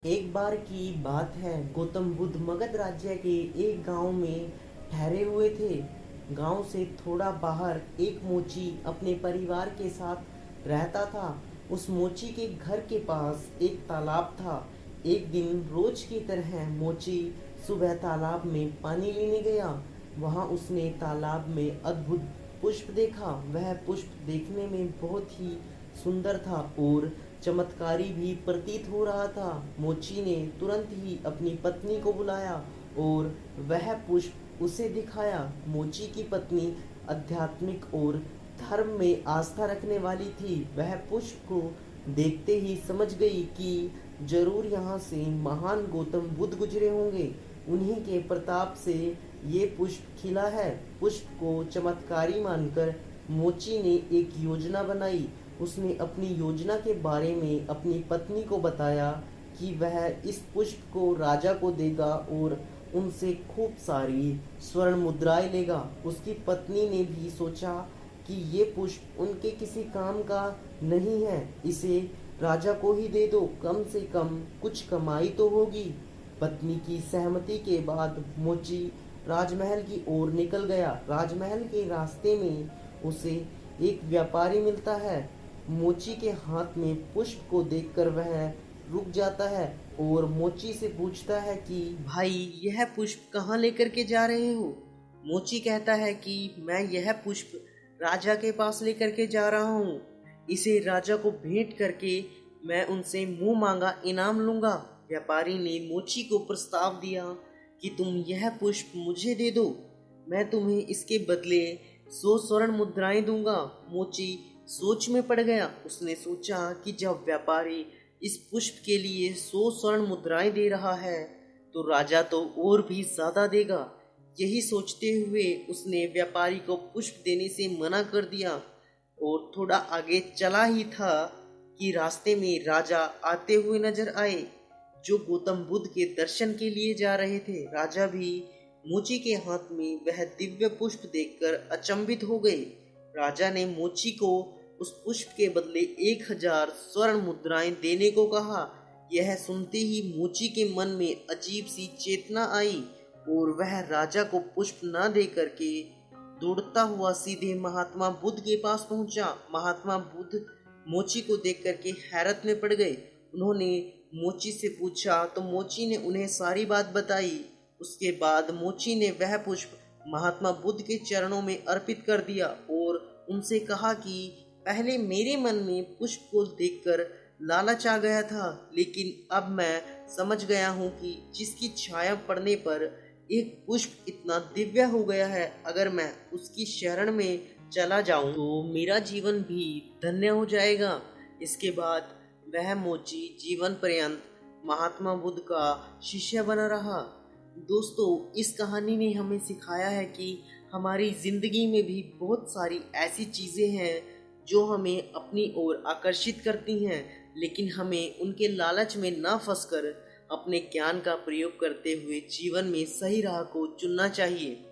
एक बार की बात है। गौतम बुद्ध मगध राज्य के एक गांव में ठहरे हुए थे। गांव से थोड़ा बाहर एक मोची अपने परिवार के साथ रहता था। उस मोची के घर के पास एक तालाब था। एक दिन रोज की तरह मोची सुबह तालाब में पानी लेने गया। वहां उसने तालाब में अद्भुत पुष्प देखा। वह पुष्प देखने में बहुत ही सुंदर था और चमत्कारी भी प्रतीत हो रहा था। मोची ने तुरंत ही अपनी पत्नी को बुलाया और वह पुष्प उसे दिखाया। मोची की पत्नी आध्यात्मिक और धर्म में आस्था रखने वाली थी। वह पुष्प को देखते ही समझ गई कि जरूर यहाँ से महान गौतम बुद्ध गुजरे होंगे। उन्हीं के प्रताप से ये पुष्प खिला है। पुष्प को चमत्कारी मानकर मोची ने एक योजना बनाई। उसने अपनी योजना के बारे में अपनी पत्नी को बताया कि वह इस पुष्प को राजा को देगा और उनसे खूब सारी स्वर्ण मुद्राएं लेगा। उसकी पत्नी ने भी सोचा कि ये पुष्प उनके किसी काम का नहीं है, इसे राजा को ही दे दो, कम से कम कुछ कमाई तो होगी। पत्नी की सहमति के बाद मोची राजमहल की ओर निकल गया। राजमहल के रास्ते में उसे एक व्यापारी मिलता है। मोची के हाथ में पुष्प को देखकर वह रुक जाता है और मोची से पूछता है कि भाई, यह पुष्प कहाँ लेकर के जा रहे हो? मोची कहता है कि मैं यह पुष्प राजा के पास लेकर के जा रहा हूँ। इसे राजा को भेंट करके मैं उनसे मुंह मांगा इनाम लूंगा। व्यापारी ने मोची को प्रस्ताव दिया कि तुम यह पुष्प मुझे दे दो, मैं तुम्हें इसके बदले 100 स्वर्ण मुद्राएं दूंगा। मोची सोच में पड़ गया। उसने सोचा कि जब व्यापारी इस पुष्प के लिए 100 स्वर्ण मुद्राएं दे रहा है तो राजा तो और भी ज्यादा देगा। यही सोचते हुए उसने व्यापारी को पुष्प देने से मना कर दिया और थोड़ा आगे चला ही था कि रास्ते में राजा आते हुए नजर आए, जो गौतम बुद्ध के दर्शन के लिए जा रहे थे। राजा भी मोची के हाथ में वह दिव्य पुष्प देखकर अचंभित हो गए। राजा ने मोची को उस पुष्प के बदले 1000 स्वर्ण मुद्राएं देने को कहा। यह सुनते ही मोची के मन में अजीब सी चेतना आई और वह राजा को पुष्प न दे करके दौड़ता हुआ सीधे महात्मा बुद्ध के पास पहुंचा। महात्मा बुद्ध मोची को देख करके हैरत में पड़ गए। उन्होंने मोची से पूछा तो मोची ने उन्हें सारी बात बताई। उसके बाद मोची ने वह पुष्प महात्मा बुद्ध के चरणों में अर्पित कर दिया और उनसे कहा कि पहले मेरे मन में पुष्प को देखकर लालच आ गया था, लेकिन अब मैं समझ गया हूँ कि जिसकी छाया पड़ने पर एक पुष्प इतना दिव्य हो गया है, अगर मैं उसकी शरण में चला जाऊं तो मेरा जीवन भी धन्य हो जाएगा। इसके बाद वह मोची जीवन पर्यंत महात्मा बुद्ध का शिष्य बना रहा। दोस्तों, इस कहानी ने हमें सिखाया है कि हमारी जिंदगी में भी बहुत सारी ऐसी चीजें हैं जो हमें अपनी ओर आकर्षित करती हैं, लेकिन हमें उनके लालच में ना फंसकर अपने ज्ञान का प्रयोग करते हुए जीवन में सही राह को चुनना चाहिए।